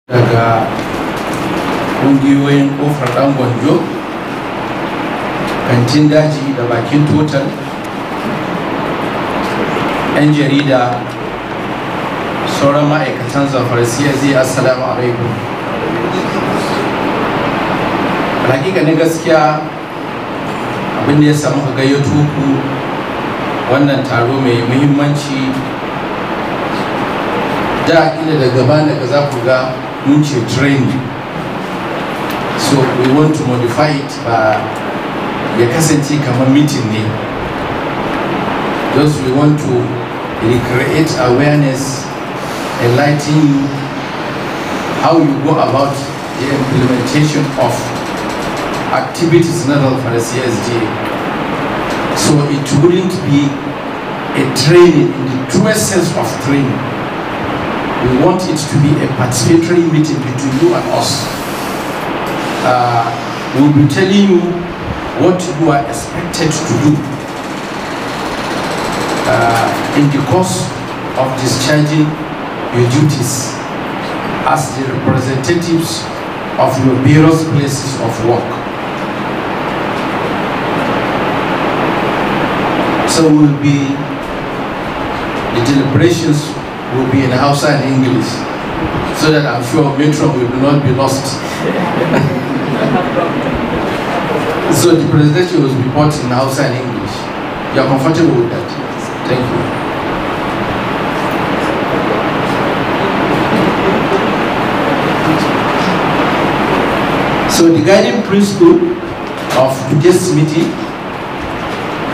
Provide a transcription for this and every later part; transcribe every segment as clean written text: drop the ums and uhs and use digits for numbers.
daga ƙungiyoyin ƙofar ɗan gwanjo, kantin daji da bakin total, 'yan jarida, sauran ma'aikatan Zamfara CSD, assalamu alaikum. Hakika ne gaskiya abinda ya samu ka gayyato ku wannan taro mai muhimmanci, da ina da gaba daga za ku ga mun ce training, so we want to modify it ba ya kasance kamar meeting ne. Just we want to recreate awareness, enlighten you how you go about the implementation of activities not all for the CSD. So it wouldn't be a training in the truest sense of training. We want it to be a participatory meeting between you and us. We'll be telling you what you are expected to do in the course of discharging your duties as the representatives of your various places of work. So the deliberations will be in Hausa and English, so that I'm sure Metro will not be lost. So the presentation will be brought in Hausa and English. You are comfortable with that? Thank you. So the guiding principle of today's meeting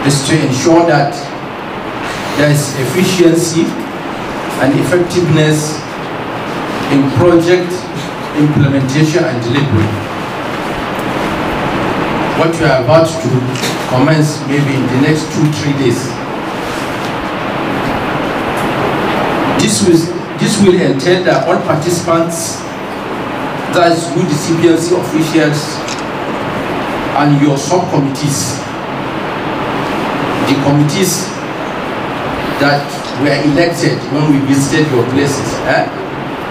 is to ensure that there is efficiency and effectiveness in project implementation and delivery. What you are about to commence maybe in the next 2-3 days. This will entail that all participants, that is with the CPLC officials and your subcommittees, the committees that were elected when we visited your places.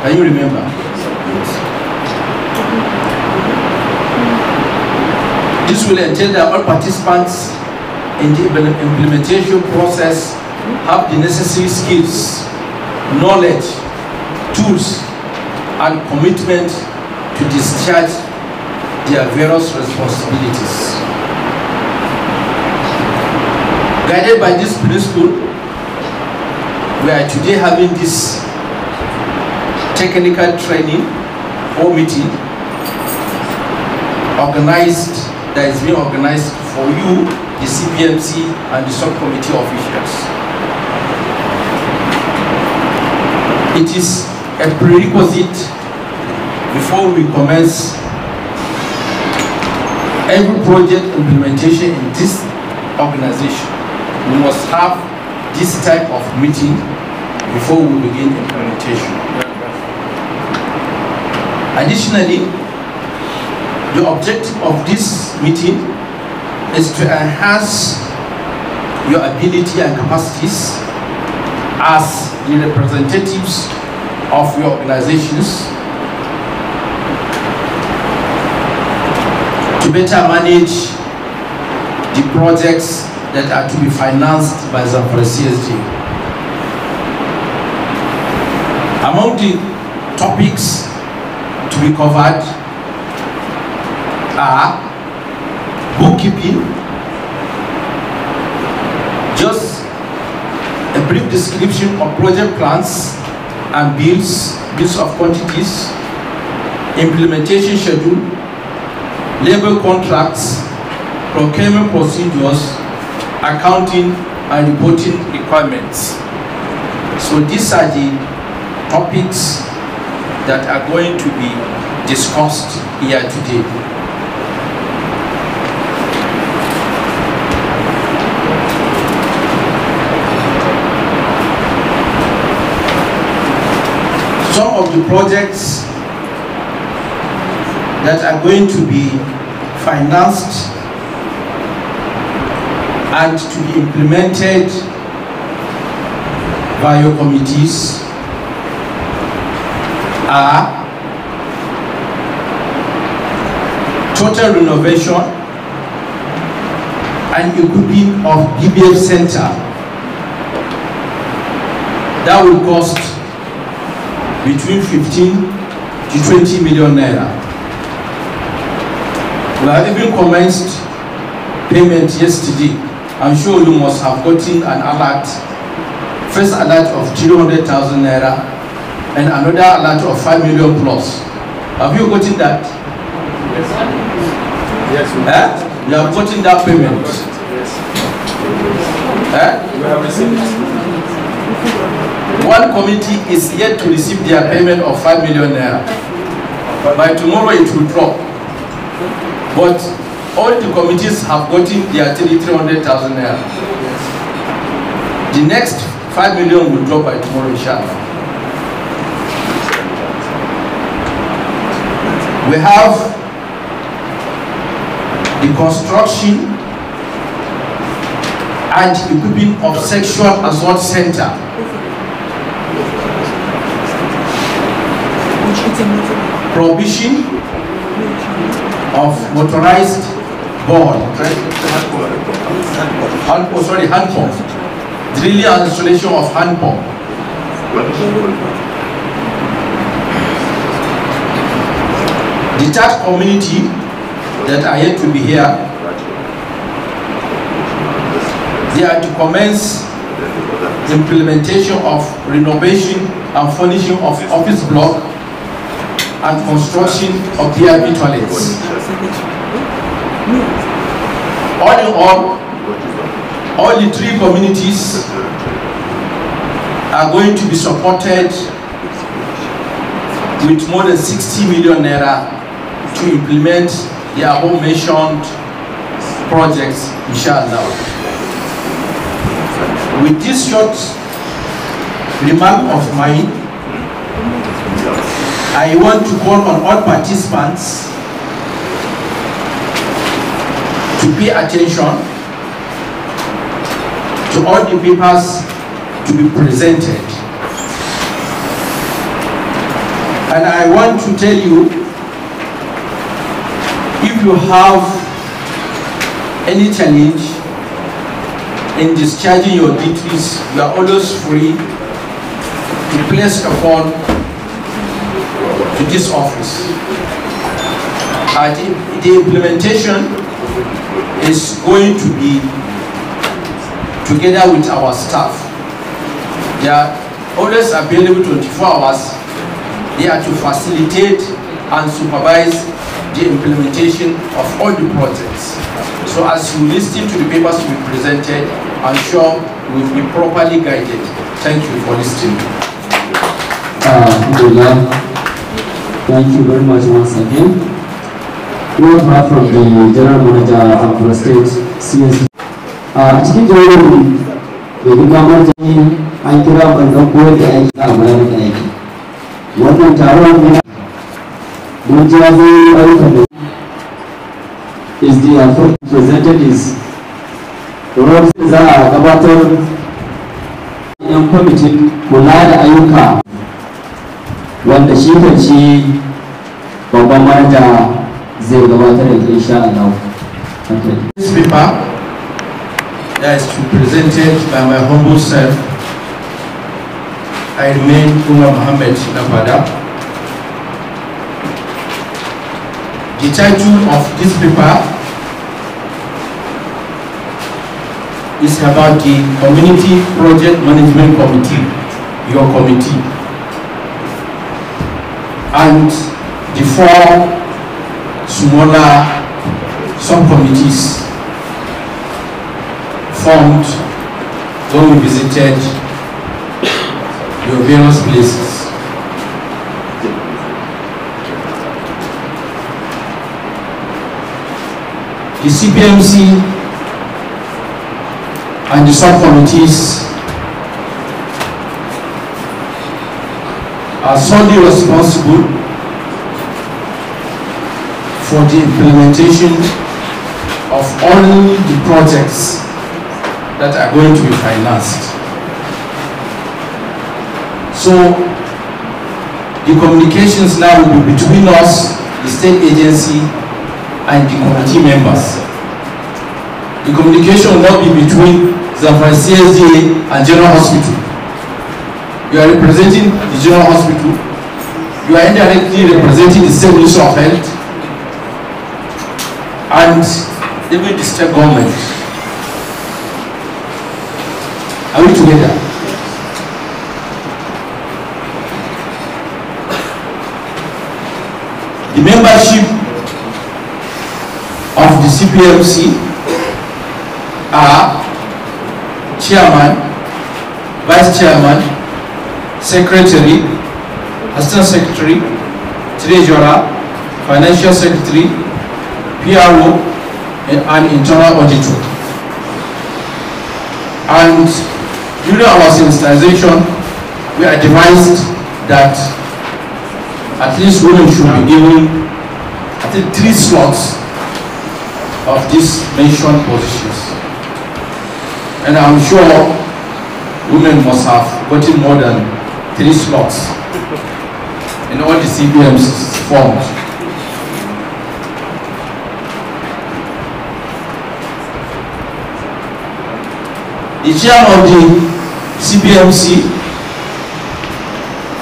Can you remember? This will entail that all participants in the implementation process have the necessary skills, knowledge, tools, and commitment to discharge their various responsibilities. Guided by this principle, we are today having this technical training or meeting that is being organized for you, the CPMC and the subcommittee officials. It is a prerequisite before we commence every project implementation in this organization. We must have this type of meeting before we begin implementation. Additionally, the objective of this meeting is to enhance your ability and capacities as the representatives of your organizations to better manage the projects that are to be financed by Zamfara CSD. Among the topics to be covered are bookkeeping, just a brief description of project plans and bills of quantities, implementation schedule, labor contracts, procurement procedures, accounting and reporting requirements. So these are the topics that are going to be discussed here today. Some of the projects that are going to be financed and to be implemented by your committees are total renovation and equipping of BBF Center. That will cost between 15 to 20 million naira. We have even commenced payment yesterday. I'm sure you must have gotten an alert, first alert of 300,000 naira and another alert of 5 million plus. Have you gotten that? Yes. You have gotten that payment? Yes. We have received it. One committee is yet to receive their payment of 5 million naira. By tomorrow it will drop. But all the committees have gotten their 300,000 naira. The next 5 million will drop by tomorrow, inshallah. We have the construction and equipping of sexual assault center. Provision of motorized board, hand pump, drilling and installation of hand pump. The third community that are yet to be here, they are to commence implementation of renovation and furnishing of office block and construction of VIP toilets. All in all the three communities are going to be supported with more than 60 million naira to implement the above mentioned projects, inshallah. With this short remark of mine, I want to call on all participants to pay attention to all the papers to be presented. And I want to tell you, if you have any challenge in discharging your duties, you are always free to place a call to this office. The implementation is going to be together with our staff. They are always available 24 hours. They are to facilitate and supervise the implementation of all the projects. So as you listen to the papers to be presented, I'm sure we will be properly guided. Thank you for listening. Thank you very much once again. We have heard from the General Manager of the State, CSD. Cikin jawabin da gudanar da an kira bandan koyar da aiki a gudanar da aiki. Wannan taron yana mun ji ayyukan da is the presented is rawar za a gabatar yan kwamitin kula da ayyuka wanda shi kanci babban manaja zai gabatar da insha Allah. This paper that is to be presented by my humble self. I remain Umar Mohammed Nafada. The title of this paper is about the Community Project Management Committee, your committee, and the 4 smaller subcommittees formed when we visited your various places. The CPMC and the subcommittees are solely responsible for the implementation of all the projects that are going to be financed. So the communications now will be between us, the state agency, and the committee members. The communication will not be between Zamfara CSDA and General Hospital. You are representing the General Hospital. You are indirectly representing the State Ministry of Health and even the state government. Are we together? The membership of the CPMC are chairman, vice chairman, secretary, assistant secretary, treasurer, financial secretary, PRO, and internal auditor. And during our sensitization, we advised that at least women should be given at least 3 slots of these mentioned positions. And I'm sure women must have gotten more than 3 slots in all the CPM's forms. The chairman of the CPMC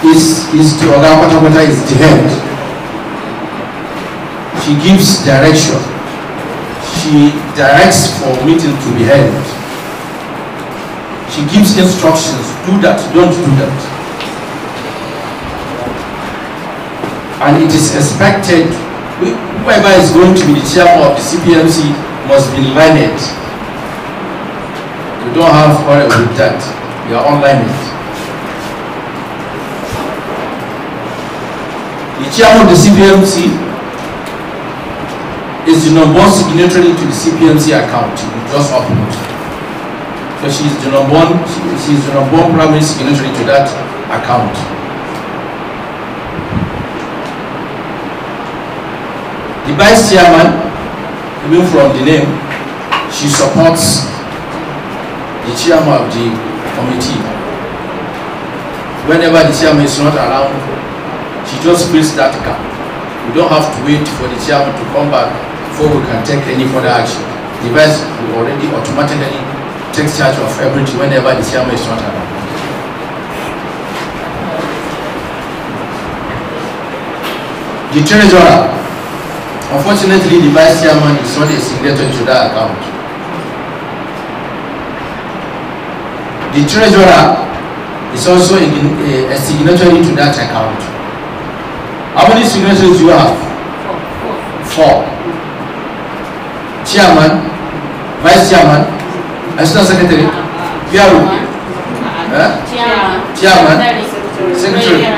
is the Oga Patapata, is the head. She gives direction. She directs for meeting to be held. She gives instructions, do that, don't do that. And it is expected, whoever is going to be the chairman of the CPMC must be learned. You don't have quarrel with that. You are online. The chairman of the CPMC is the number 1 signatory to the CPMC account. You just upload. So she is the number 1. She is the number 1 primary signatory to that account. The vice chairman, even from the name, she supports the chairman of the committee. Whenever the chairman is not around, she just fills that gap. We don't have to wait for the chairman to come back before we can take any further action. The vice will already automatically take charge of everything whenever the chairman is not around. The treasurer, unfortunately, the vice chairman is not a signatory to that account. The treasurer is also a signatory to that account. How many signatories do you have? 4. Chairman, vice chairman, assistant secretary, PRO, chairman, secretary.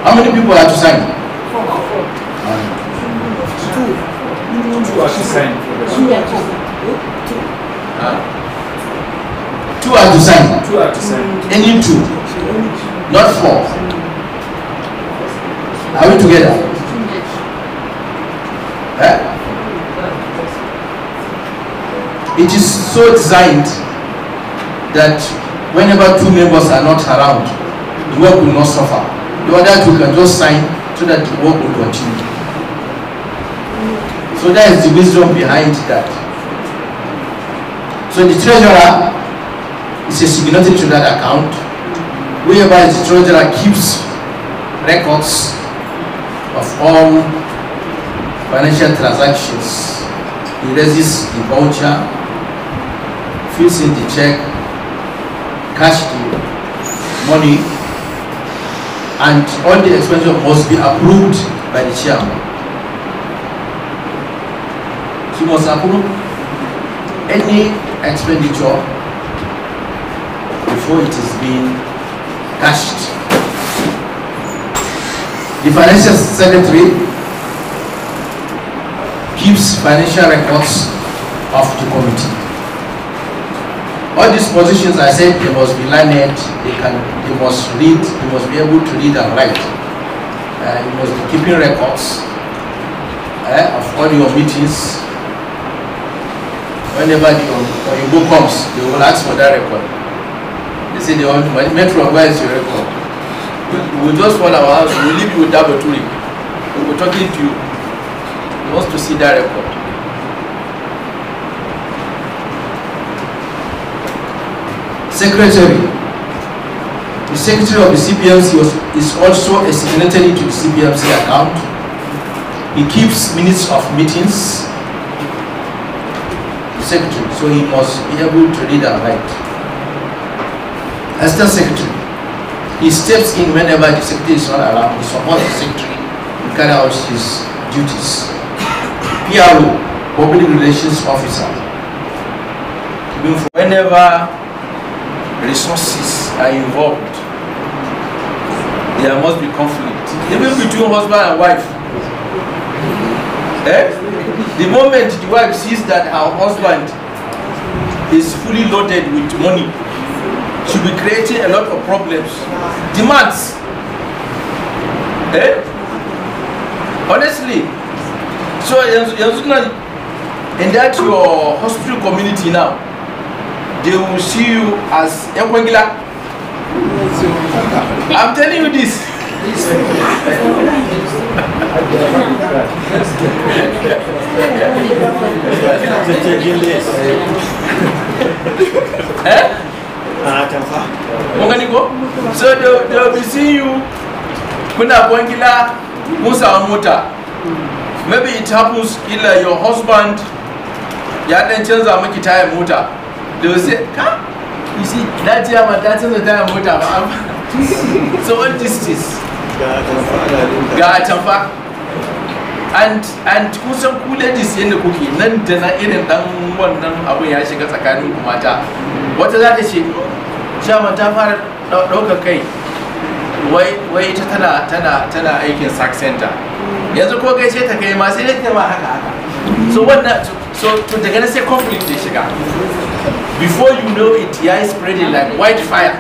How many people are to sign? 4. 2 are to sign. 2 are to sign. 2 are to sign. Any 2, not 4. Are we together? It is so designed that whenever 2 members are not around, the work will not suffer. The other 2 can just sign so that the work will continue. So that is the wisdom behind that. So the treasurer is a signatory to that account, whereby the treasurer keeps records of all financial transactions. He raises the voucher, fills in the check, cash the money, and all the expenses must be approved by the chairman. He must approve any expenditure before it is being cashed. The financial secretary keeps financial records of the committee. All these positions, I said, they must be learned, they must read, they must be able to read and write. You must be keeping records of all your meetings. Whenever the Oyibo comes, they will ask for that record. They say they want to, Metro, where is your record? We will just fall our house, we will leave you with that battery. We will be talking to you. He wants to see that record. Secretary. The secretary of the CPMC is also a signatory to the CPMC account. He keeps minutes of meetings. The secretary, so he must be able to read and write. Assistant secretary. He steps in whenever the secretary is not around. He supports the secretary to carry out his duties. PRO, Public Relations Officer. Whenever resources are involved, there must be conflict, even between husband and wife. The moment the wife sees that her husband is fully loaded with money, she'll be creating a lot of problems, demands. Honestly, so in that your hospital community now, they will see you as Ekwengila. I'm telling you this. So they'll be seeing you. Kuna Ekwengila, Musa Mota. Maybe it happens either your husband, ya dan canza miki tire mota. They will say, "Come, you see that year, that's the tire mota." So what is this? Gatafa. And kusan ku ladies yanda kuke nan da na irin dan wannan abu ya shiga tsakanin ku mata. Wata za ta ce, "Shama ta fara ɗaukar kai." Wai ita tana aikin sac center. Yanzu ko gaishe ta kai ma sai dai ta ma haka. So wannan so daga nan sai conflict ya shiga. Before you know it, yeah, is spreading like wildfire.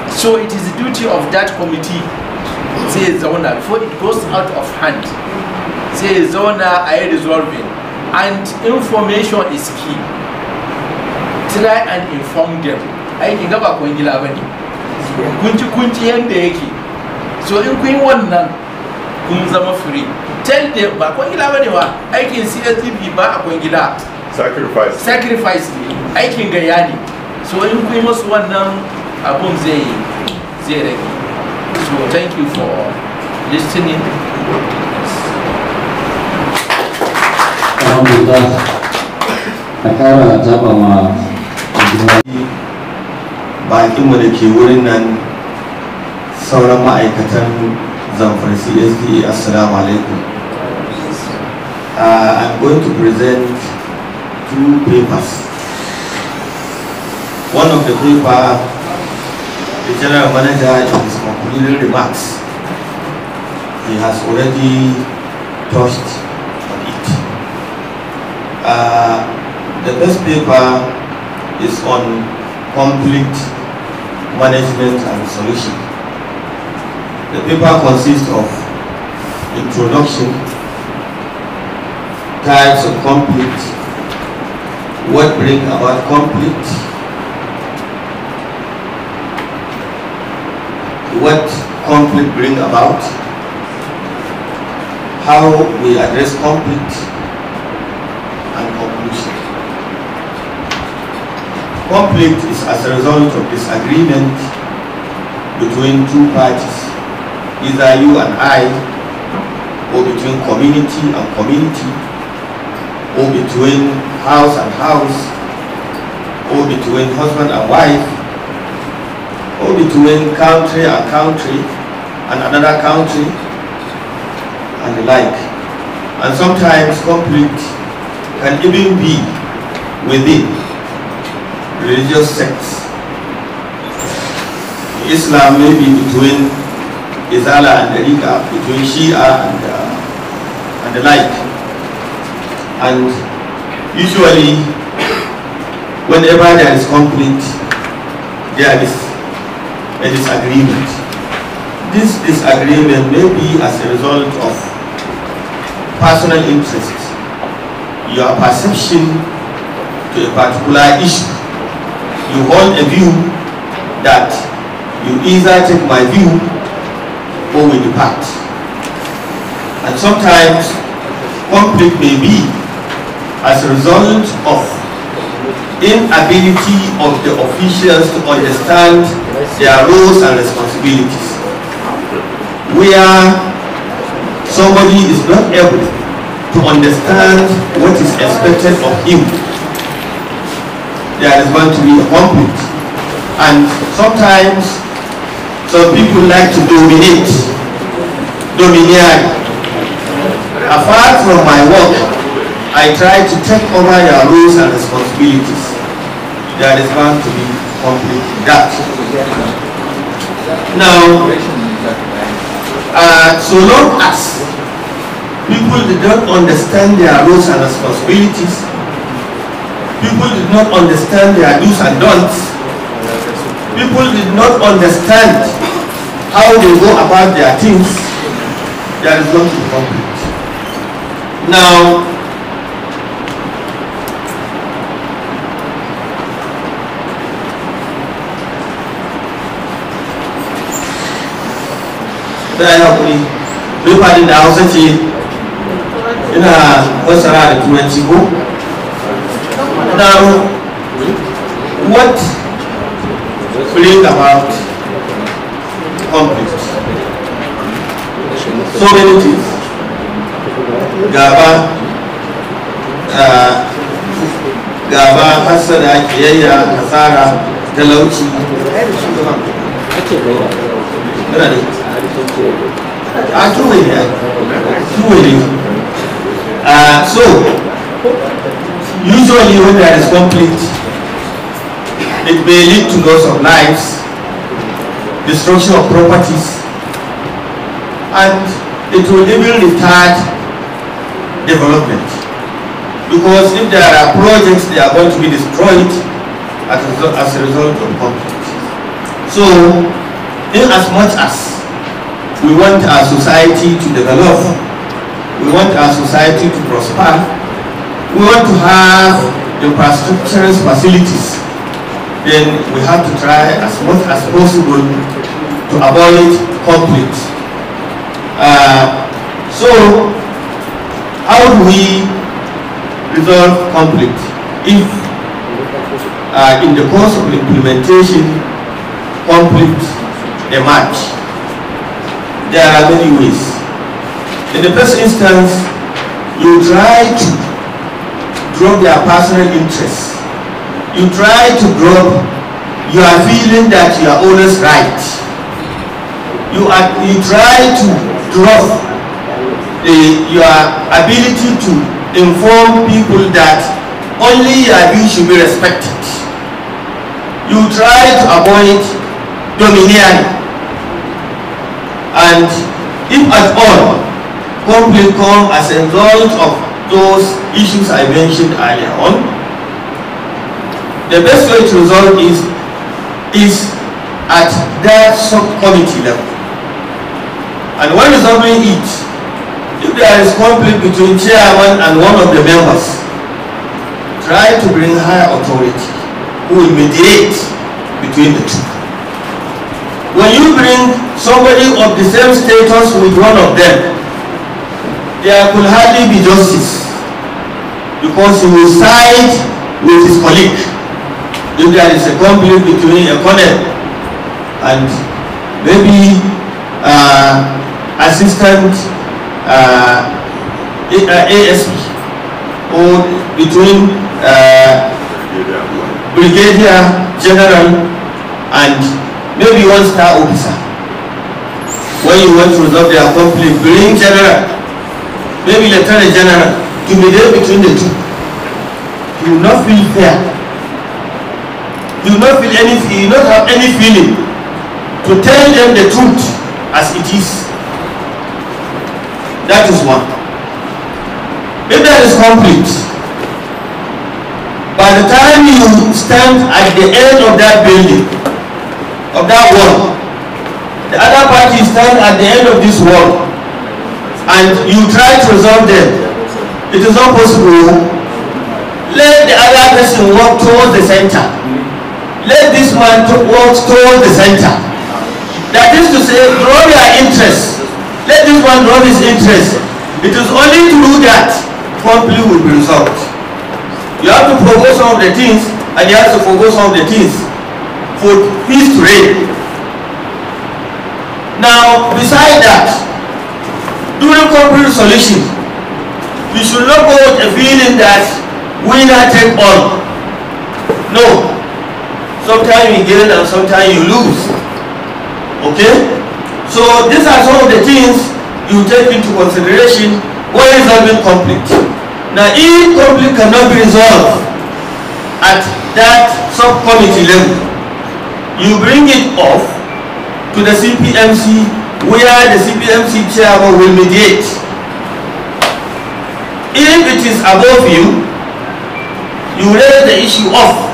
So it is the duty of that committee, say Zona, before it goes out of hand. Say Zona, I resolving, and information is key. Try and inform them. I can go back when you have any. Kunci yanda yake. So in kun wannan kun zama free. Tell them ba kwangila bane wa aikin CSDP ba a kwangila. Sacrifice ne aikin gaya ne. So in kun musu wannan abun zai rage. So thank you for listening. Alhamdulillah. Akara jaba ma bakinmu da ke wurin nan, sauran ma'aikatan Zamfara CSD, assalamu alaikum. I'm going to present two papers. One of the paper, the General Manager in his concluding remarks, he has already touched on it. The first paper is on conflict management and solution. The paper consists of introduction, types of conflict, what brings about conflict, what conflict brings about, how we address conflict, and conclusion. Conflict is as a result of disagreement between two parties, either you and I, or between community and community, or between house and house, or between husband and wife, or between country and country and another country, and the like. And sometimes conflict can even be within religious sects. Islam may be between Izala and Erika, between Shia and the like. And usually, whenever there is conflict, there is a disagreement. This disagreement may be as a result of personal interest, your perception to a particular issue. You hold a view that you either take my view or we depart. And sometimes conflict may be as a result of inability of the officials to understand their roles and responsibilities. Where somebody is not able to understand what is expected of him, there is going to be a conflict. And sometimes some people like to domineer. Apart from my work, I try to take over their roles and responsibilities. There is bound to be conflict in that. Now, so long as people did not understand their roles and responsibilities, people did not understand their do's and don'ts, people did not understand how they go about their things, there is going to be conflict. Now, bayan hakuri duk fadin da Hausa ce ina fassara da Turanci ko. Now, what bring about conflict? So many things. Gaba, hasada, kiyayya, hasara, talauci. So usually when there is conflict, it may lead to loss of lives, destruction of properties, and it will even retard development. Because if there are projects, they are going to be destroyed as a result of conflict. So, in as much as we want our society to develop, we want our society to prosper, we want to have infrastructure facilities, then we have to try as much as possible to avoid conflict. So, how do we resolve conflict if in the course of implementation conflict emerge? There are many ways. In the first instance, you try to drop your personal interests. You try to drop your feeling that you are always right. You try to drop your ability to inform people that only your view should be respected. You try to avoid domineering. And if at all conflict comes as a result of those issues I mentioned earlier on, the best way to resolve is at that subcommittee level. And when resolving it, if there is conflict between chairman and one of the members, try to bring higher authority who will mediate between the two. When you bring somebody of the same status with one of them, there could hardly be justice, because he will side with his colleague. If there is a conflict between a colonel and maybe assistant ASP, or between brigadier general and maybe one star officer, when you want to resolve their conflict, bring general, maybe lieutenant general, to mediate between the two. You will not feel fair. You will not feel anything. You will not have any feeling to tell them the truth as it is. That is one. If there is conflict, by the time you stand at the end of that building, of that wall, the other party stands at the end of this wall, and you try to resolve them, it is not possible. Let the other person walk towards the center. Let this man walk towards the center. That is to say, draw your interest. Let this one draw his interest. It is only through that conflict will be resolved. You have to forgo some of the things, and you have to forgo some of the things for peace to reign. Now, beside that, during conflict resolution, you should not go with a feeling that winner take all. No. Sometimes you gain and sometimes you lose. Okay? So these are some of the things you take into consideration when resolving conflict. Now, if conflict cannot be resolved at that subcommittee level, you bring it off to the CPMC, where the CPMC chairman will mediate. If it is above you, you raise the issue off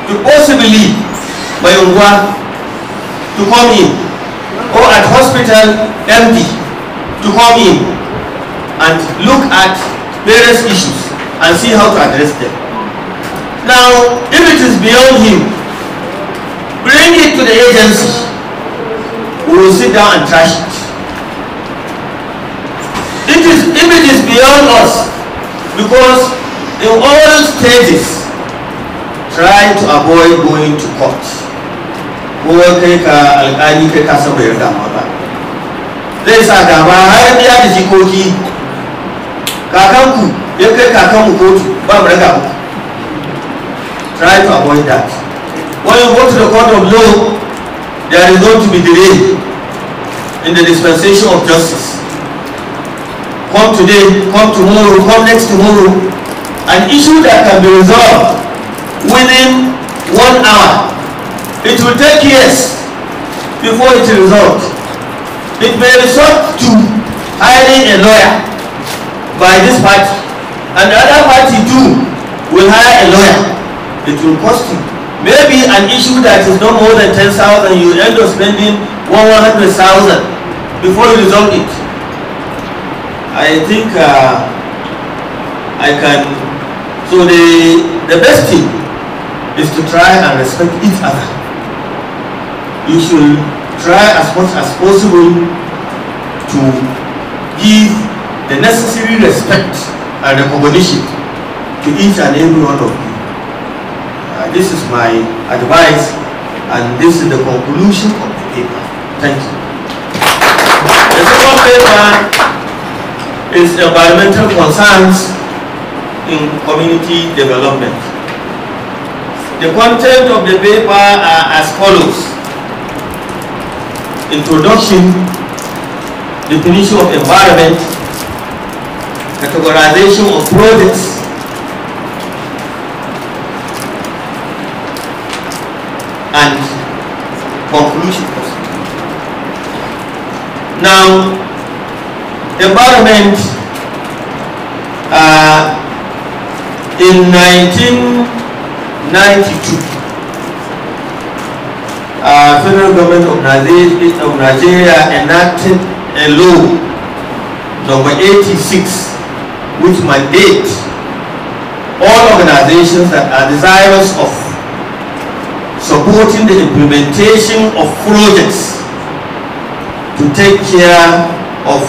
to possibly Bayungwa to come in, or at hospital MD to come in and look at various issues and see how to address them. Now, if it is beyond him, bring it to the agency. We will sit down and trash it. If it is beyond us, because in all stages, try to avoid going to court. Zai sa gaba har biya da jikoki, kakanku ya kai kakanmu kotu ba mu raga muku. Try to avoid that. When you go to the court of law, there is going to be delay in the dispensation of justice. Come today, come tomorrow, come next tomorrow. An issue that can be resolved within 1 hour, it will take years before it is resolved. It may resort to hiring a lawyer by this party, and the other party too will hire a lawyer. It will cost you. Maybe an issue that is no more than 10,000, you end up spending 100,000 before you resolve it. I think I can. So the best thing is to try and respect each other. You should try as much as possible to give the necessary respect and recognition to each and every one of you. This is my advice, and this is the conclusion of the paper. Thank you. The second paper is environmental concerns in community development. The content of the paper are as follows: introduction, definition of environment, categorization of projects, and conclusion. Now, environment, in 1992, federal government of Nigeria enacted a law number 86, which mandates all organizations that are desirous of supporting the implementation of projects to take care of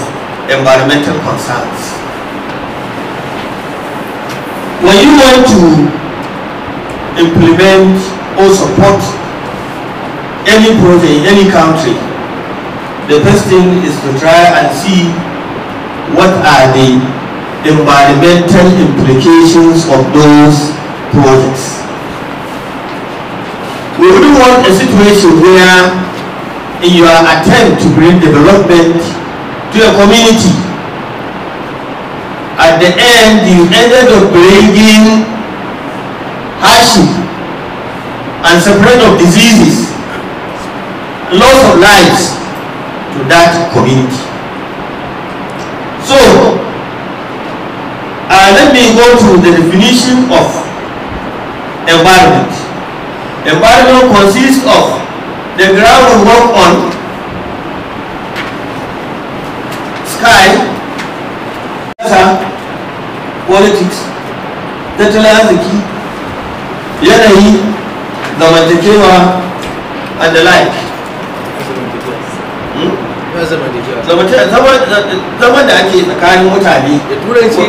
environmental concerns. When you want to implement or support any project in any country, the first thing is to try and see what are the environmental implications of those projects. We wouldn't want a situation where in your attempt to bring development to a community, at the end you ended up bringing hardship and spread of diseases, loss of lives to that community. So, let me go to the definition of environment. Environment consists of the ground we walk on, sky, politics, tattalin arziki, yanayi, zamantakewa, and the like. zaman da ake tsakanin mutane da turanci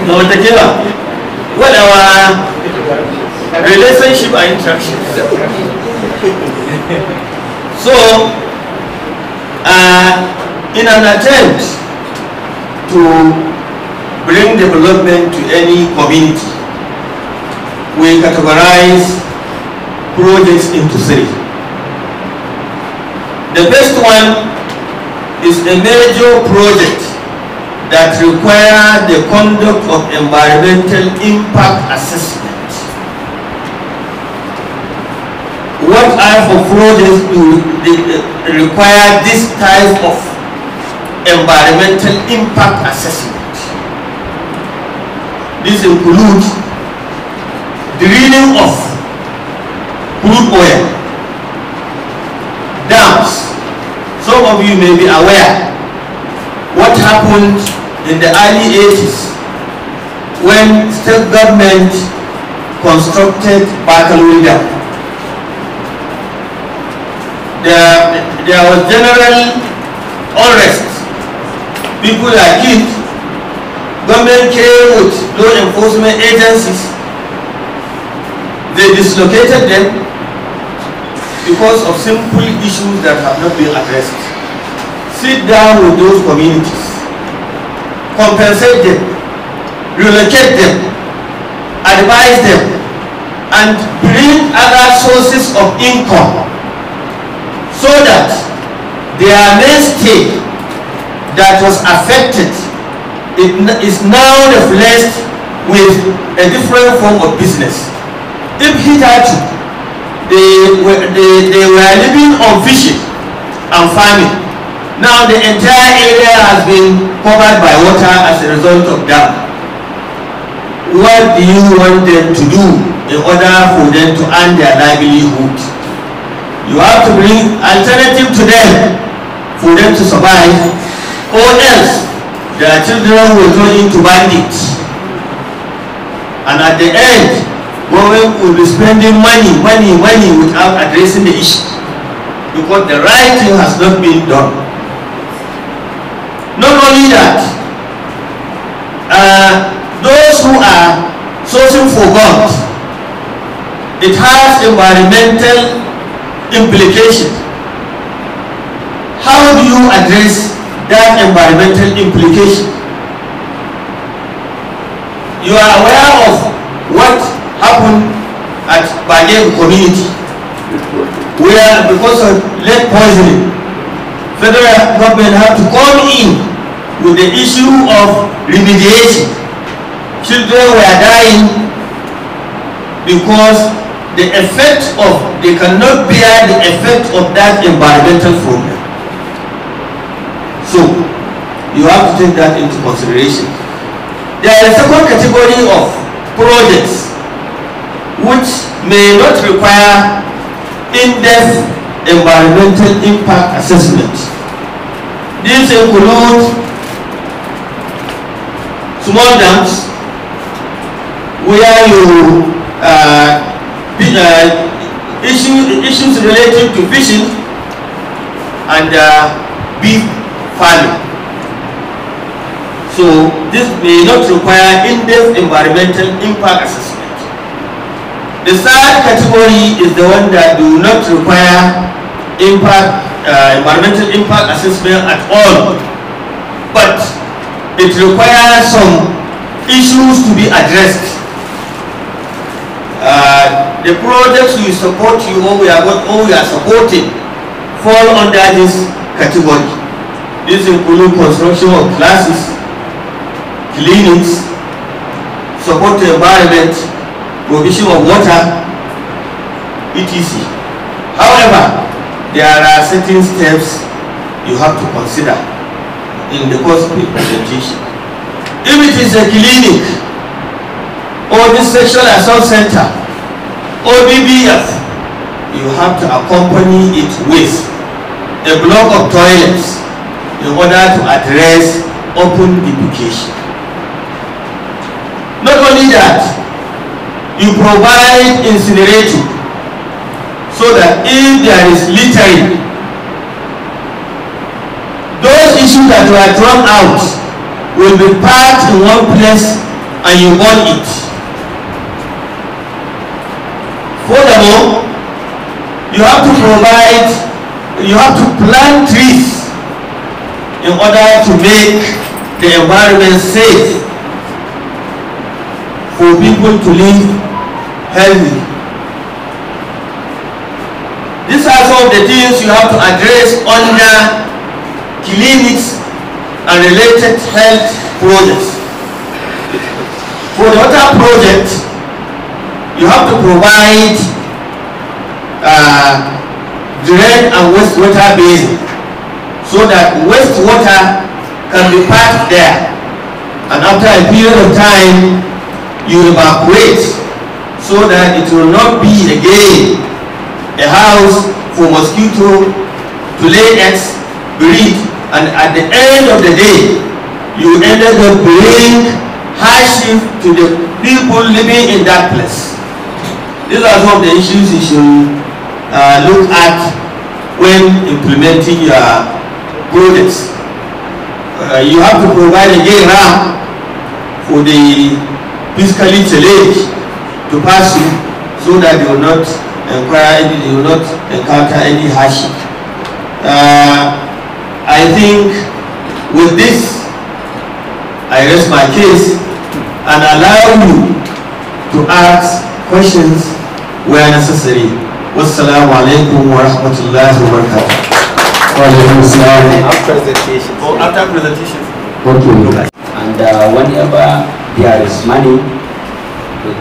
zamantakewa wadawa relationship and interaction. So in an attempt to bring development to any community, we categorize projects into three. The first one is a major project that requires the conduct of environmental impact assessment. What type of projects do require this type of environmental impact assessment? This includes drilling of crude oil, dams. Some of you may be aware what happened in the early 80s when state government constructed Bakaluri Dam. There was general unrest. People are killed. Government came with law enforcement agencies. They dislocated them because of simple issues that have not been addressed. Sit down with those communities, compensate them, relocate them, advise them, and bring other sources of income so that their mainstay that was affected is now replaced with a different form of business. If hitherto they were living on fishing and farming, now the entire area has been covered by water as a result of dam. What do you want them to do in order for them to earn their livelihood? You have to bring alternative to them for them to survive, or else their children will turn into bandits. And at the end, government will be spending money without addressing the issue, because the right thing has not been done. Not only that, those who are sourcing for gold, it has environmental implication. How do you address that environmental implication? You are aware of what happened at Bagel community, where because of lead poisoning, federal government had to come in with the issue of remediation. Children were dying because the effect of, they cannot bear the effect of that environmental problem. So you have to take that into consideration. There is a second category of projects which may not require in-depth environmental impact assessment. These include small dams where you issues related to fishing and beef farming. So this may not require in-depth environmental impact assessment. The third category is the one that do not require environmental impact assessment at all, but it requires some issues to be addressed. The projects we support you or we are supporting fall under this category. This includes construction of classes, clinics, support the environment, provision of water, etc. However, there are certain steps you have to consider in the course of the presentation. If it is a clinic or the sexual assault center or BBF, you have to accompany it with a block of toilets in order to address open defecation. Not only that, you provide incinerator so that if there is littering issues that were thrown out will be packed in one place and you burn it. Furthermore, you have to plant trees in order to make the environment safe for people to live healthy. These are some of the things you have to address under clinics and related health projects. For the water project, you have to provide drain and wastewater basin so that wastewater can be packed there, and after a period of time you evacuate so that it will not be again a house for mosquito to lay eggs, breed, and at the end of the day you ended up bringing hardship to the people living in that place. These are some of the issues you should look at when implementing your projects. You have to provide again ramp for the physically challenged to pass through so that they will not encounter any hardship. I think with this I rest my case and allow you to ask questions where necessary. Wassalamu alaikum wa rahmatullahi wa barakatuh. After presentation. Oh, after presentation. Okay. And whenever there is money,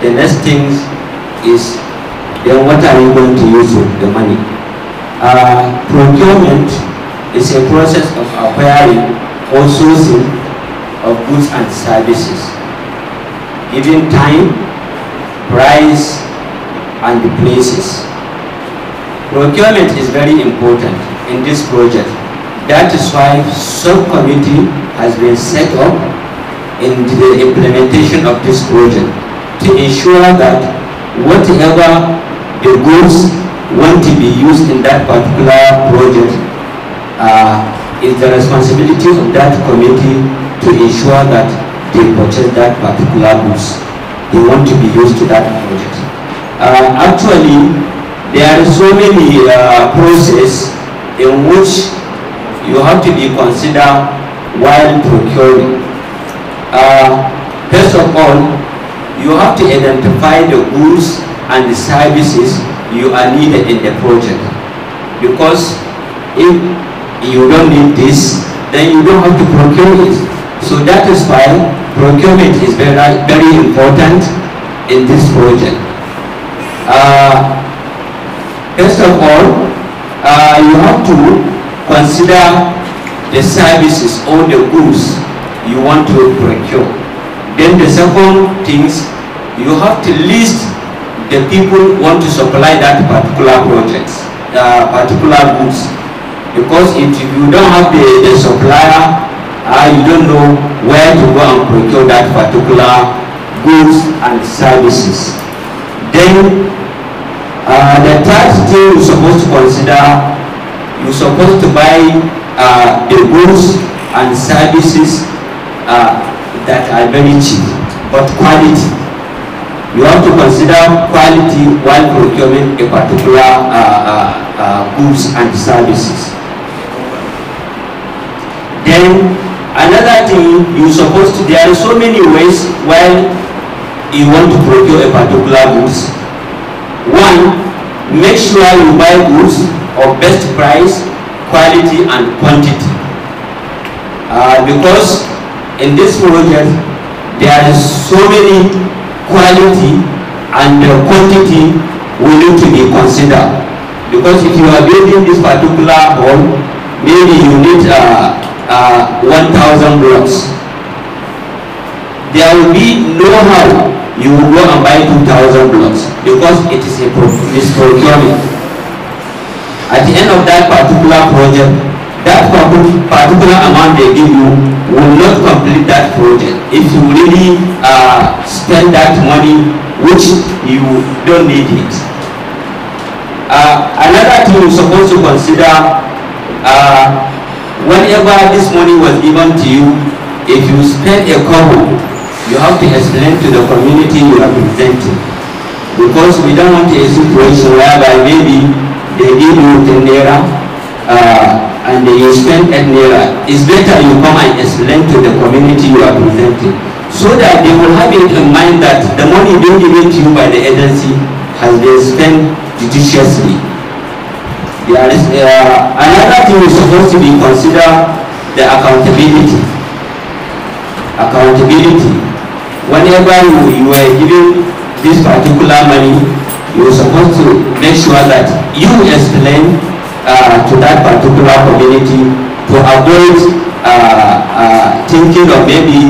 the next thing is then what are you going to use with the money? Procurement is a process of acquiring or sourcing of goods and services, given time, price, and the places. Procurement is very important in this project. That is why subcommittee has been set up in the implementation of this project to ensure that whatever the goods want to be used in that particular project is the responsibility of that committee to ensure that they purchase that particular goods they want to be used to that project. Actually, there are so many processes in which you have to be considered while procuring. First of all, you have to identify the goods and the services you are needed in the project, because if you don't need this, then you don't have to procure it. So that is why procurement is very, very important in this project. First of all, you have to consider the services or the goods you want to procure. Then the second things, you have to list the people who want to supply that particular project, particular goods. Because if you don't have the supplier, you don't know where to go and procure that particular goods and services. Then the third thing you're supposed to consider, you're supposed to buy the goods and services that are very cheap, but quality. You have to consider quality while procuring a particular goods and services. Then another thing you're supposed to, there are so many ways while you want to procure a particular goods. One, make sure you buy goods of best price, quality and quantity. Because in this project there is so many quality and quantity will need to be considered. Because if you are building this particular hall, maybe you need 1,000 blocks. There will be no how you will go and buy 2,000 blocks, because it is a procurement. At the end of that particular project, that particular amount they give you will not complete that project if you really spend that money which you don't need it. Another thing you're supposed to consider, whenever this money was given to you, if you spend a kobo, you have to explain to the community you are representing. Because we don't want a situation whereby maybe they give you 10 naira and you spend 8 naira. It's better you come and explain to the community you are presenting, so that they will have it in mind that the money being given to you by the agency has been spent judiciously. There is another thing is supposed to be considered, the accountability. Accountability. Whenever you are giving this particular money, you are supposed to make sure that you explain to that particular community to avoid thinking of maybe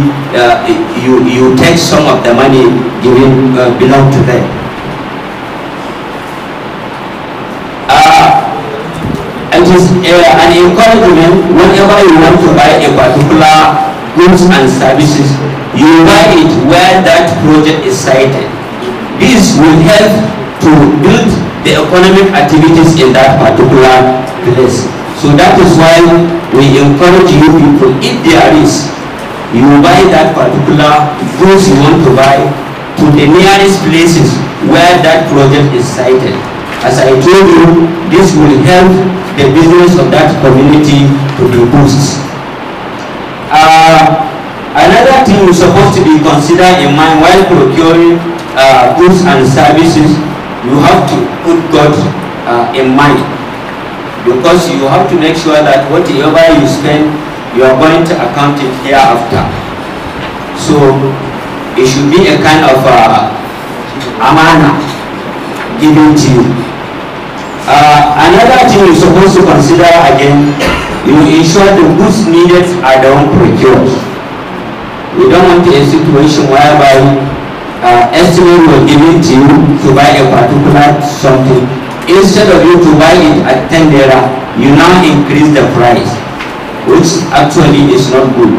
you take some of the money given belong to them. It is an encouragement whenever you want to buy a particular goods and services, you buy it where that project is sited. This will help to build the economic activities in that particular place. So that is why we encourage you people, if there is, you buy that particular goods you want to buy to the nearest places where that project is sited. As I told you, this will help the business of that community to be boosted. Another thing you're supposed to be considered in mind while procuring goods and services, you have to put God in mind, because you have to make sure that whatever you spend, you are going to account it hereafter. So it should be a kind of amana given to you. Another thing you're supposed to consider again, you ensure the goods needed are the one procured. We don't want a situation whereby estimate was given to you to buy a particular something. Instead of you to buy it at 10 naira, you now increase the price, which actually is not good.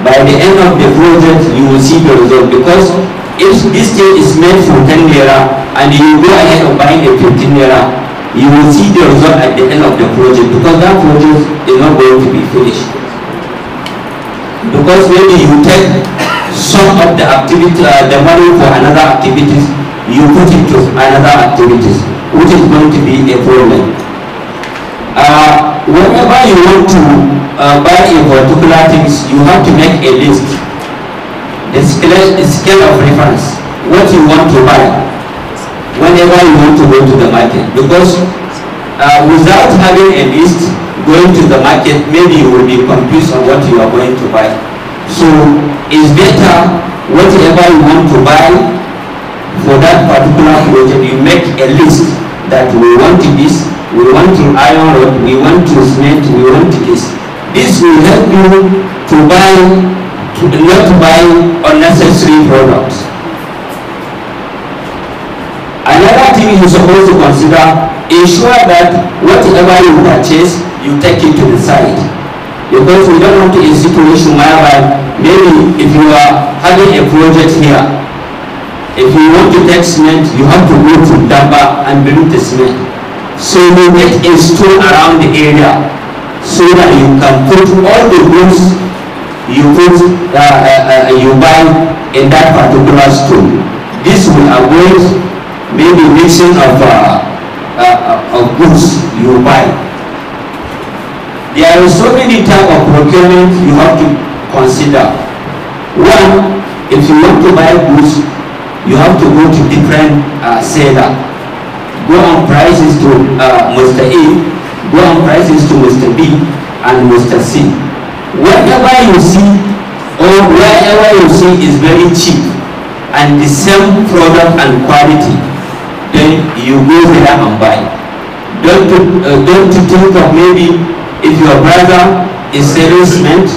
By the end of the project, you will see the result, because if this thing is made for 10 naira and you go ahead of buying a 15 naira, you will see the result at the end of the project, because that project is not going to be finished. Because maybe you take some of the activity, the money for another activities, you put it to another activities, which is going to be a problem. Whenever you want to buy a particular things, you have to make a list, the scale of reference, what you want to buy whenever you want to go to the market. Because without having a list, going to the market, maybe you will be confused on what you are going to buy. So it's better whatever you want to buy for that particular project, you make a list that we want this, we want to iron rod, we want to cement, we want this. This will help you to buy, not buy unnecessary products. Another thing you're supposed to consider, ensure that whatever you purchase, you take it to the side. Because we don't want to be in a situation whereby maybe if you are having a project here, if you want to take cement, you have to go to Damba and bring the cement. So you get a store around the area so that you can put all the goods you buy in that particular store. This will avoid maybe mixing of goods you buy. There are so many types of procurement you have to consider. One, if you want to buy goods, you have to go to different seller. Go on prices to Mr. A, go on prices to Mr. B and Mr. C. Whatever you see or wherever you see is very cheap and the same product and quality, then you go there and buy. Don't think of maybe if your brother is selling cement,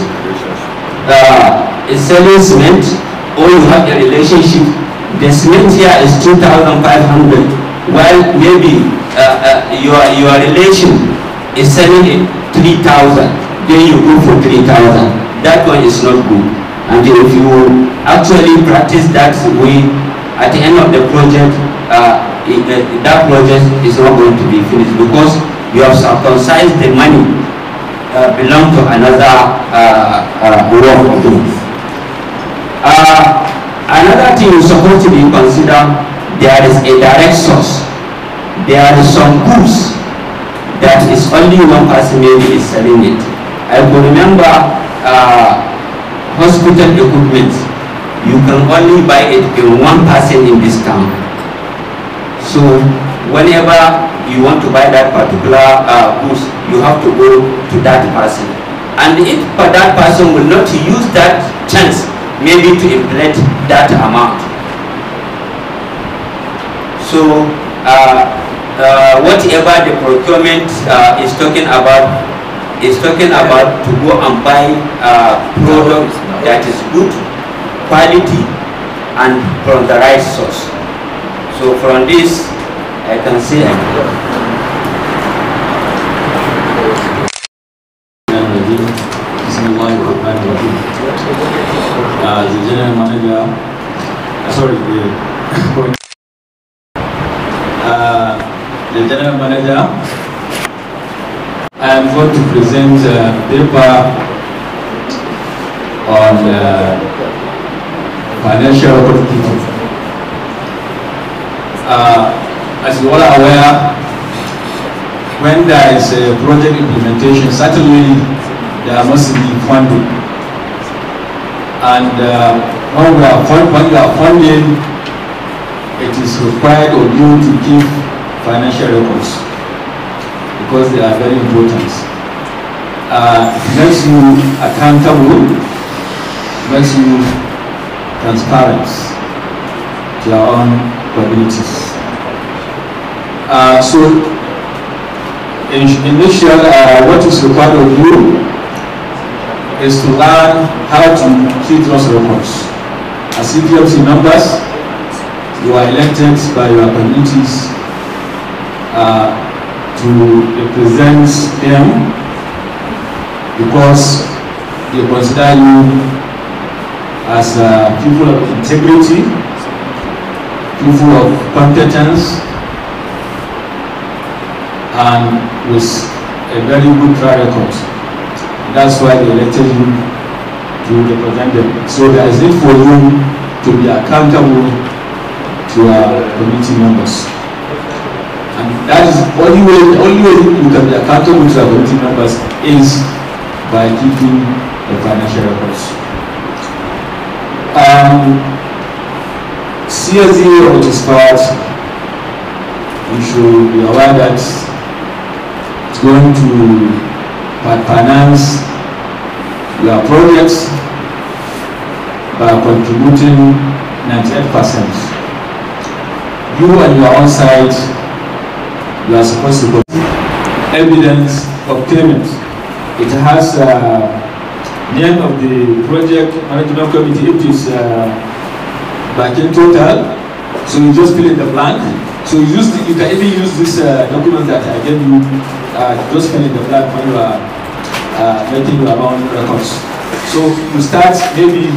or you have a relationship, the cement here is 2,500, while maybe your relation is selling it 3,000, then you go for 3,000. That one is not good. And if you actually practice that way, at the end of the project, that project is not going to be finished, because you have circumcised the money belong to another work. Another thing is supposed to be considered, there is a direct source. There is some goods that is only one person maybe is selling it. I could remember hospital equipment. You can only buy it in one person in this town. So whenever you want to buy that particular goods, you have to go to that person. And if that person will not use that chance, maybe to inflate that amount. So whatever the procurement is talking about to go and buy a product that is good quality and from the right source. So from this, I can say the general manager, the general manager, I am going to present a paper on financial record keeping. As you all are aware, when there is a project implementation, certainly there must be funding. And when you are funding, it is required of you to keep financial records because they are very important. It makes you accountable, makes you transparent to your own communities. So, initially, what is required of you is to learn how to keep those records. As CPFC members, you are elected by your communities to represent them because they consider you as people of integrity, people of competence, and with a very good track record. That's why they elected you to represent them. So there is need for you to be accountable to our community members. And that is the only way you can be accountable to our community members is by keeping the financial records. CSD or its part, you should be aware that it's going to finance your projects by contributing 98%. You on your own side, you are supposed to put evidence of payment. It has name of the project management committee. It is back in total, so you just fill in the blank. So you can even use this document that I gave you. Just fill in the blank when you are making your own records. So you start maybe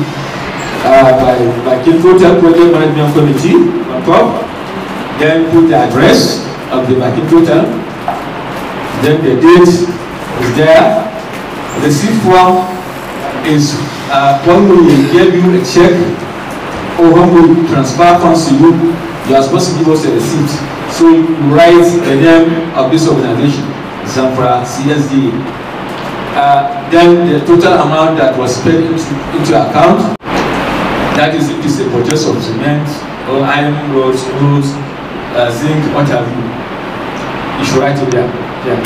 by in total project management committee on top, then put the address of the backing total, then the date is there. The receipt form is when we give you a check or when we transfer funds to you, you are supposed to give us a receipt. So you write the name of this organization, 1ZAMFARA CSD. Then the total amount that was paid into your account, that is if it's a purchase of cement or iron rods, zinc, what have you. You should write it there. Yeah.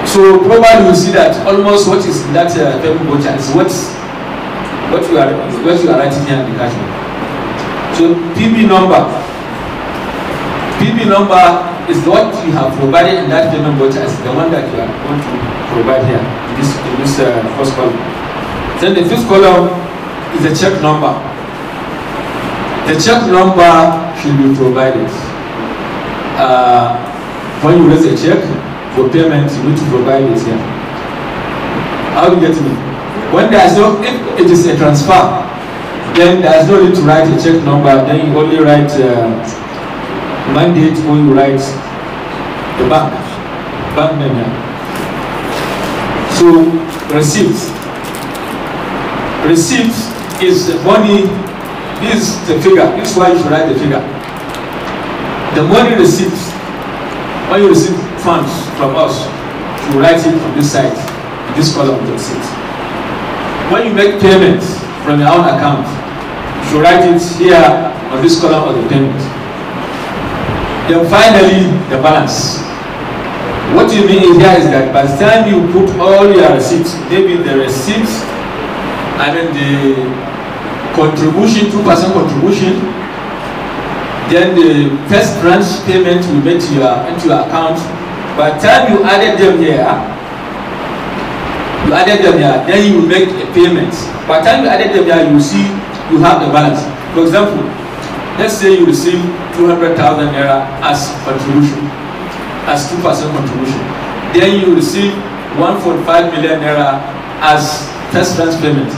So probably you see that almost what is in that paper voucher is what you are writing here in the cash book. So PB number is what you have provided in that payment voucher, is the one that you are going to provide here in this first column. Then the fifth column is the check number. The check number should be provided. When you raise a check for payment, you need to provide it here. How do you get me? When there is no, if it is a transfer, then there is no need to write a check number. Then you only write mandate, or you write the bank name. So receipts. Receipt is money. This is the figure. This is why you should write the figure. The money receipts. When you receive funds from us, you write it on this side, this column of the receipt. When you make payments from your own account, you should write it here on this column of the payment. Then finally, the balance. What you mean here is that by the time you put all your receipts, maybe the receipts, the contribution, 2% contribution, then the first tranche payment will make into your account. By the time you added them here, then you will make a payment. By the time you added them here, you will see you have the balance. For example, let's say you receive 200,000 naira as contribution, as 2% contribution. Then you receive 1.5 million naira as first tranche payment.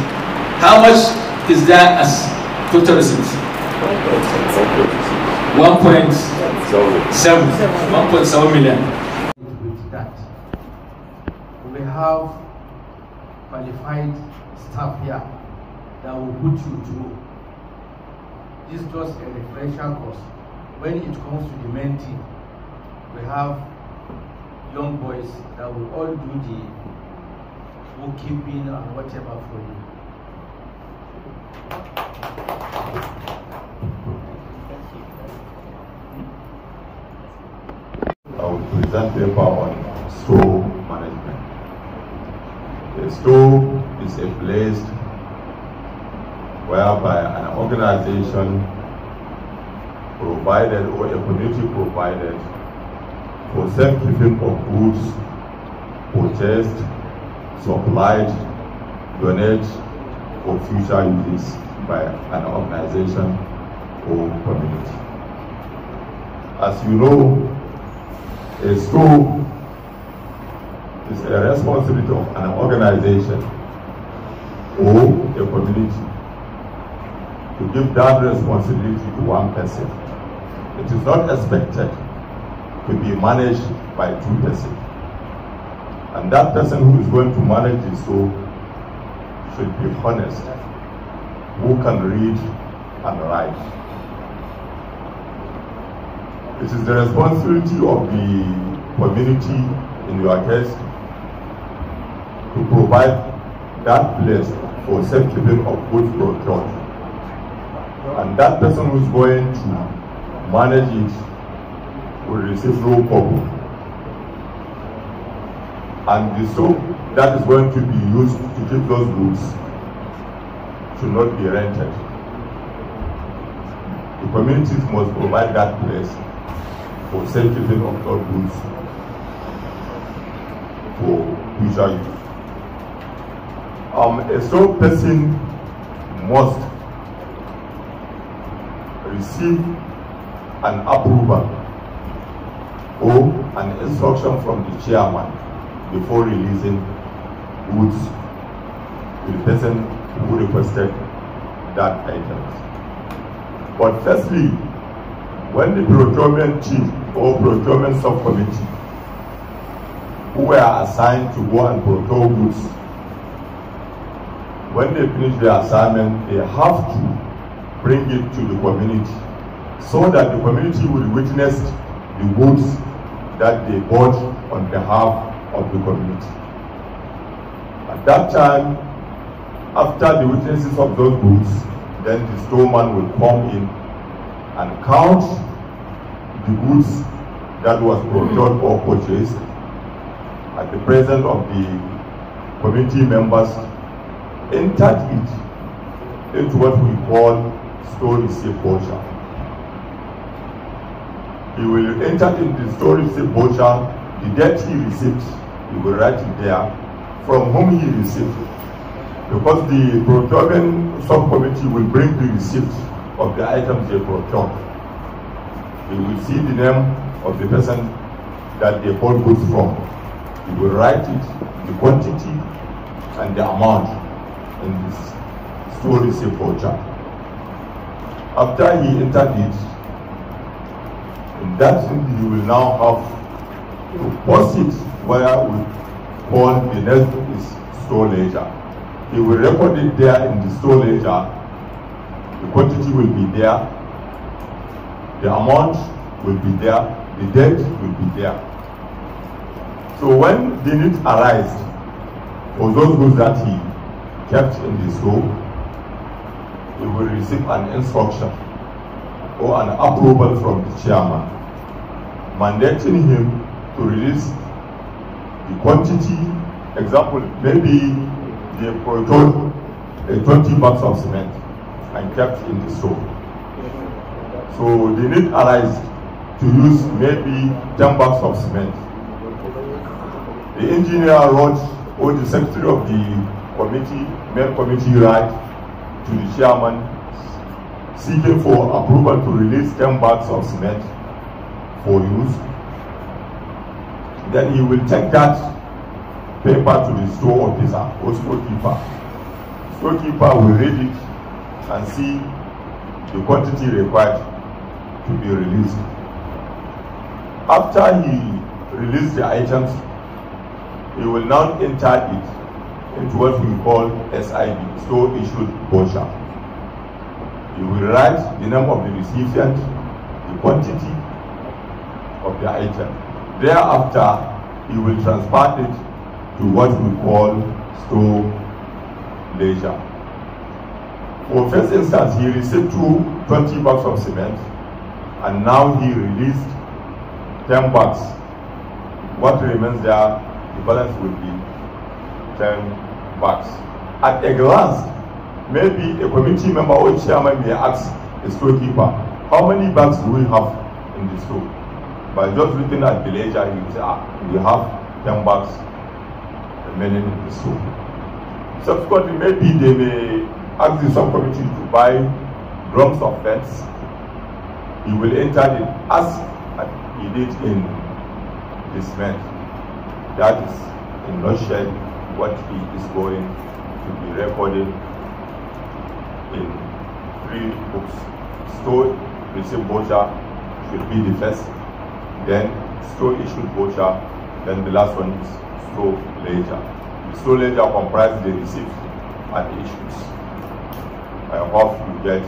How much is that as total receipts? 1.7 million. With that, we have qualified staff here that will put you through. This is just a refresher course. When it comes to the main thing, we have young boys that will all do the bookkeeping and whatever for you. I will present paper on store management. A store is a place whereby an organization provided or a community provided for safekeeping of goods purchased, supplied, donated for future uses by an organization or community. As you know, a store is a responsibility of an organization or a community to give that responsibility to one person. It is not expected to be managed by two persons. And that person who is going to manage the store should be honest, who can read and write. It is the responsibility of the community, in your case, to provide that place for safekeeping of goods procured. And that person who is going to manage it will receive no kobo. And the soap that is going to be used to keep those goods should not be rented. The communities must provide that place for safekeeping of those goods for future use. A store person must receive an approval or an instruction from the chairman before releasing goods to the person who requested that item. But firstly, when the procurement team or procurement subcommittee who were assigned to go and procure goods, when they finish their assignment, they have to bring it to the community so that the community will witness the goods that they bought on behalf of the community. At that time, after the witnesses of those goods, then the storeman will come in and count the goods that was procured or purchased at the presence of the committee members, entered it into what we call store receipt voucher. He will enter in the store receipt voucher the date he received. He will write it there from whom he received. Because the procurement subcommittee will bring the receipt of the items they procured. He will see the name of the person that they bought goods from. He will write it, the quantity and the amount in this store receipt voucher. After he entered it, in that he will now have to post it where we called the next is store ledger. He will record it there in the store ledger. The quantity will be there, the amount will be there, the date will be there. So when the need arises for those goods that he kept in the store, he will receive an instruction or an approval from the chairman, mandating him to release the quantity. Example, maybe they procured 20 bags of cement and kept in the store. So the need arises to use maybe 10 bags of cement. The engineer wrote, or the secretary of the committee, main committee write to the chairman seeking for approval to release 10 bags of cement for use. Then he will take that paper to the store officer or storekeeper. Storekeeper will read it and see the quantity required to be released. After he released the items, he will now enter it into what we call SIB, store issued voucher. He will write the name of the recipient, the quantity of the item. Thereafter, he will transfer it to what we call store ledger. For first instance, he received 20 bags of cement, and now he released 10 bags. What remains there, the balance will be 10 bags. At a glance, maybe a committee member or chairman may ask the storekeeper, how many bags do we have in the store? By just looking at the ledger, he will say, we have 10 bags remaining in the store. Subsequently, maybe they may ask the subcommittee to buy drums of fence. He will enter it as he did in the cement. That is, in nutshell, what he is going to be recorded in 3 books. Store receipt voucher should be the first, then store issued voucher, then the last one is store ledger. The store ledger comprises the receipts and the issues. I hope you get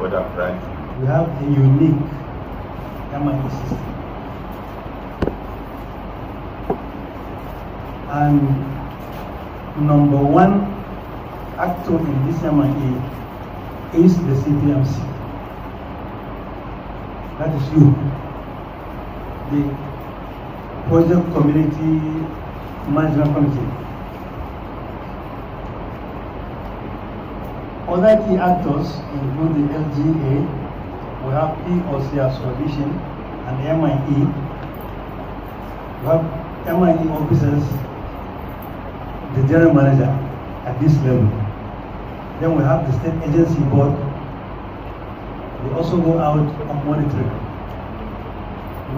what I'm trying to do. We have a unique MIE system. And number one actor in this MIE is the CPMC. That is you, the Project Community Management Committee. Other key actors include the LGA, we have POC Solution, and the MIE. We have MIE officers, the general manager at this level. Then we have the state agency board. We also go out on monitoring.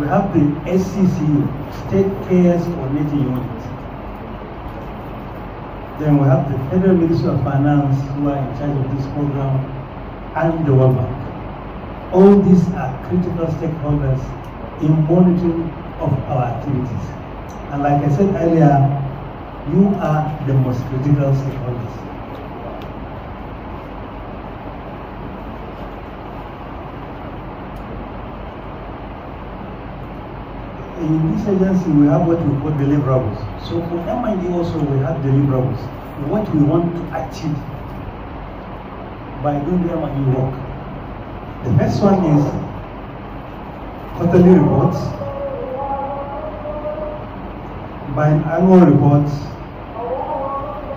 We have the SCCU, State Cares Coordinating Unit. Then we have the Federal Ministry of Finance, who are in charge of this program, and the World Bank. All these are critical stakeholders in monitoring of our activities. And like I said earlier, you are the most critical stakeholders. In this agency, we have what we call deliverables. So for MIE also, we have deliverables. What we want to achieve by doing the MIE work. The first one is quarterly reports, biannual reports,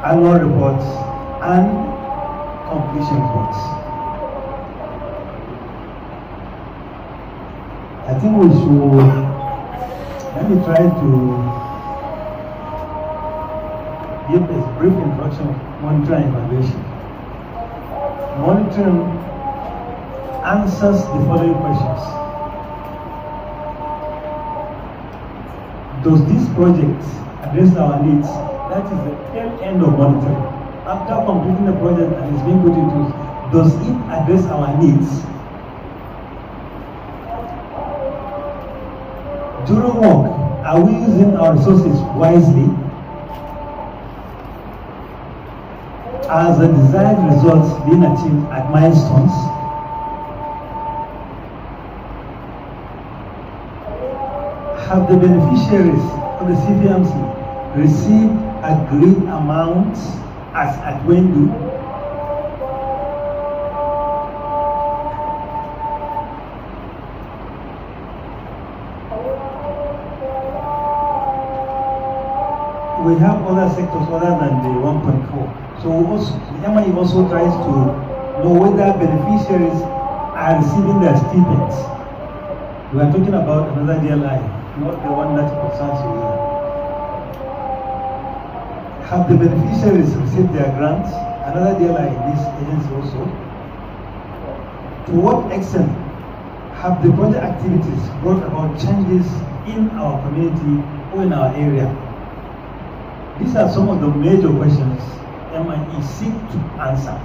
annual reports, and completion reports. I think we should, let me try to give a brief introduction of monitoring and evaluation. Monitoring answers the following questions. Does this project address our needs? That is the tail end of monitoring. After completing the project and it's being put into use, does it address our needs? During work, are we using our resources wisely? Are the desired results being achieved at milestones? Have the beneficiaries of the CPMC received agreed amounts as at when due? We have other sectors other than the 1.4. So the MIE also tries to know whether beneficiaries are receiving their stipends. We are talking about another DLI, not the one that concerns you here. Have the beneficiaries received their grants? Another DLI in this agency also. To what extent have the project activities brought about changes in our community or in our area? These are some of the major questions MIE seek to answer.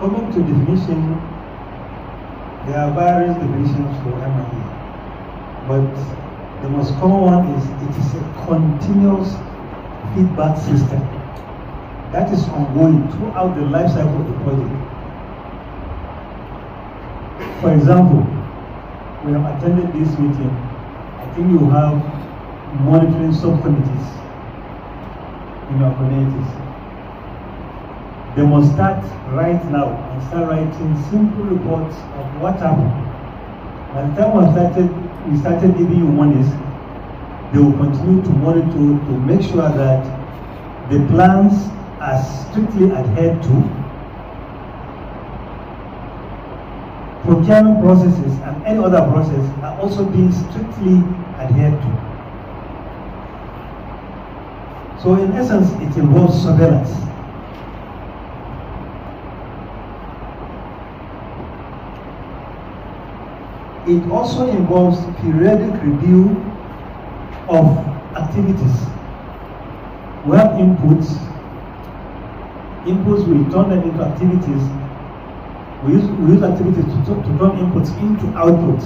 Coming to definition, there are various definitions for MIE, but the most common one is it is a continuous feedback system that is ongoing throughout the life cycle of the project. For example, we have attended this meeting. I think you have monitoring subcommittees in your communities. They must start right now and start writing simple reports of what happened. By the time we started giving you monies, they will continue to monitor to make sure that the plans are strictly adhered to. Procurement processes and any other process are also being strictly adhered to. So in essence, it involves surveillance. It also involves periodic review of activities. We have inputs. Inputs, we turn them into activities. We use activities to turn inputs into outputs.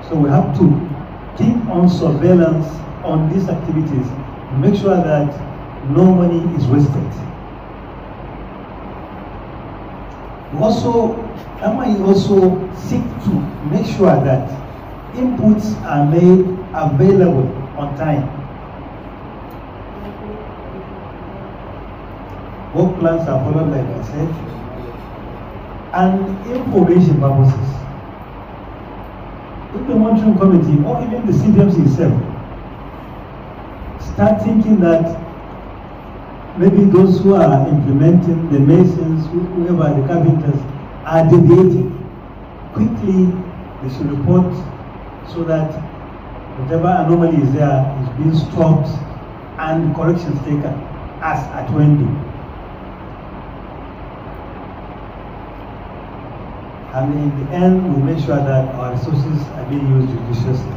So we have to keep on surveillance on these activities to make sure that no money is wasted. MIE also seek to make sure that inputs are made available on time. Work plans are followed, like I said, and information purposes. If the monitoring committee or even the CPMC itself start thinking that maybe those who are implementing, the masons, whoever, the carpenters, are deviating, quickly they should report so that whatever anomaly is there is being stopped and corrections taken as at when due. And in the end, we'll make sure that our resources are being used judiciously.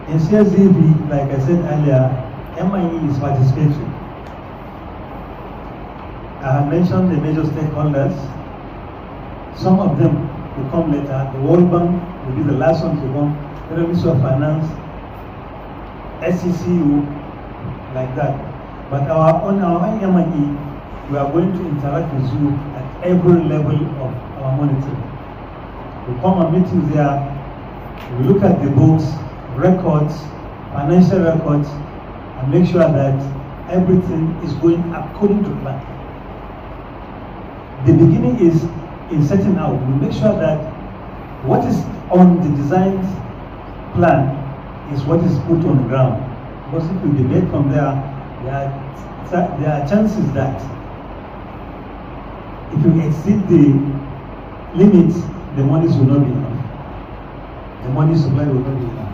In CSDB, like I said earlier, MIE is participatory. I have mentioned the major stakeholders. Some of them will come later. The World Bank will be the last one to come. The Ministry of Finance, SCCU, like that. But on our MIE, we are going to interact with you at every level of our monitoring. We come and meet you there. We look at the books, records, financial records, and make sure that everything is going according to plan. The beginning is in setting out. We make sure that what is on the design plan is what is put on the ground. Because if we debate from there, there are chances that if you exceed the limits, the monies will not be enough. The money supply will not be enough.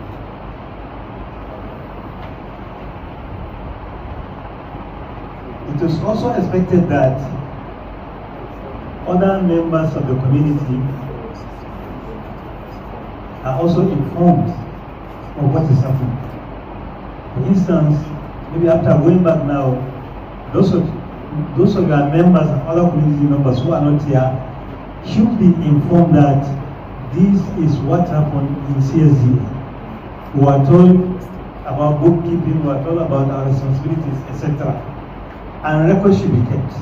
It is also expected that other members of the community are also informed of what is happening. For instance, maybe after going back now, those of your members and other community members who are not here should be informed that this is what happened in CSG. We are told about bookkeeping, we are told about our responsibilities, etc. And records should be kept.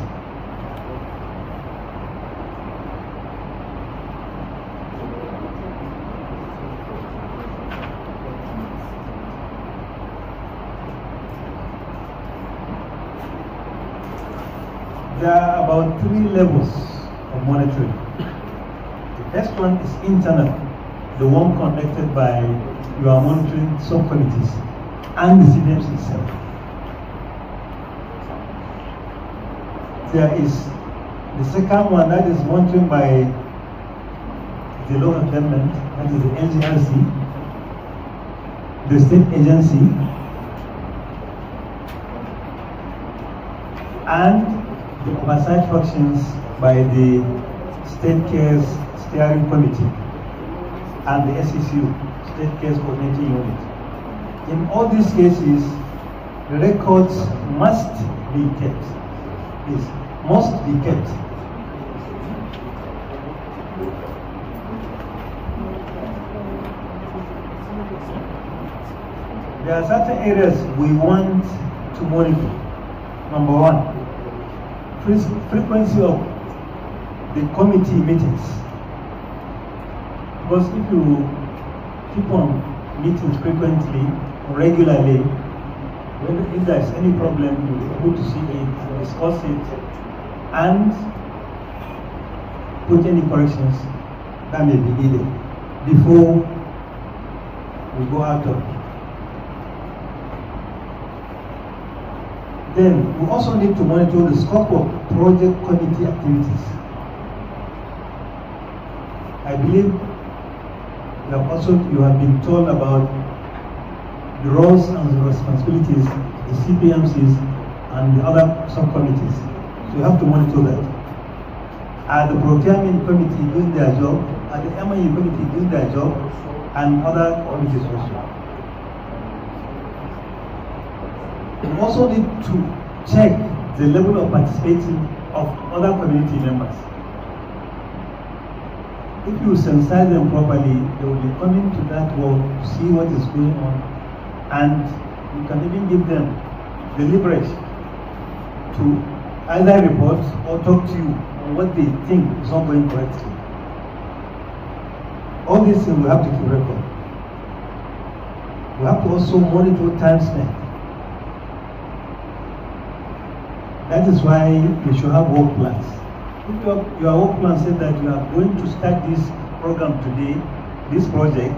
There are about 3 levels of monitoring. The first one is internal, the one conducted by your monitoring subcommittees and the CBMC itself. There is the second one, that is monitoring by the local government, that is the NGRC, the state agency, and the oversight functions by the State Cares Steering Committee and the SECU, State Cares Coordinating Unit. In all these cases, the records must be kept. Yes, must be kept. There are certain areas we want to monitor. Number one, frequency of the committee meetings. Because if you keep on meeting frequently, regularly, if there is any problem, you'll be able to see it, discuss it, and put any corrections that may be needed before we go out of it. Then we also need to monitor the scope of project committee activities. I believe you have been told about the roles and the responsibilities, the CPMCs and the other subcommittees. So you have to monitor that. Are the procurement committee doing their job? Are the MIE committee doing their job? And other committees also. We also need to check the level of participating of other community members. If you sensitize them properly, they will be coming to that work to see what is going on, and you can even give them the leverage to either report or talk to you on what they think is not going correctly. All these things we have to keep record. We have to also monitor time spent. That is why you should have work plans. If your work plan said that you are going to start this program today, this project,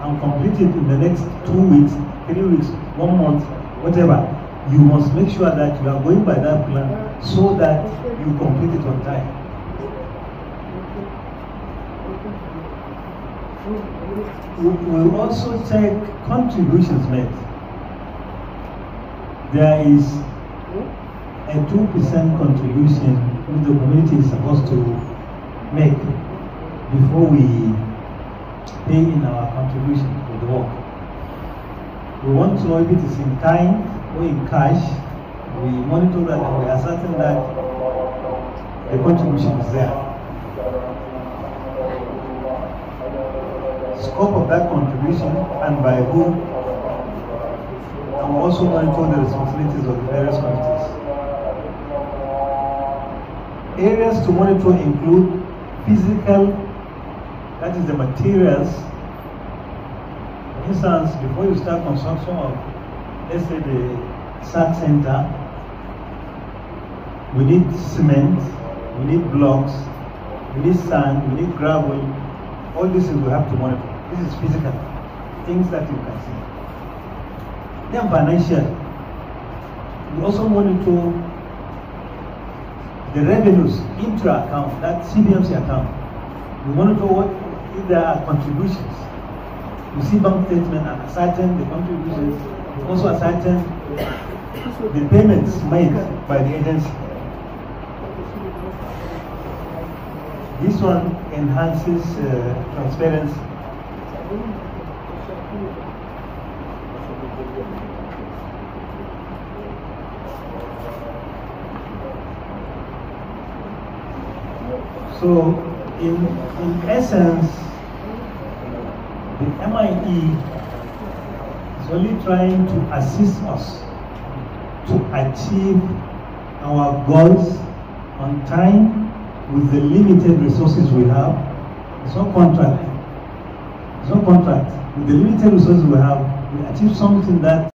and complete it in the next 2 weeks, 3 weeks, 1 month, whatever, you must make sure that you are going by that plan so that you complete it on time. We will also check contributions made. There is a 2% contribution which the community is supposed to make before we pay in our contribution to the work. We want to know if it is in kind or in cash. We monitor that and we are certain that the contribution is there. Scope of that contribution and by whom, and we also monitor the responsibilities of the various committees. Areas to monitor include physical, that is the materials. For instance, before you start construction of, let's say, the SAT center, we need cement, we need blocks, we need sand, we need gravel. All these things we have to monitor. This is physical, things that you can see. Then financial, we also monitor the revenues into account, that CBMC account. We monitor what if there are contributions. We see bank statement and ascertain the contributions, we also ascertain the payments made by the agency. This one enhances transparency. So, in essence, The MIE is only trying to assist us to achieve our goals on time with the limited resources we have. It's no contract. It's no contract. With the limited resources we have, we achieve something that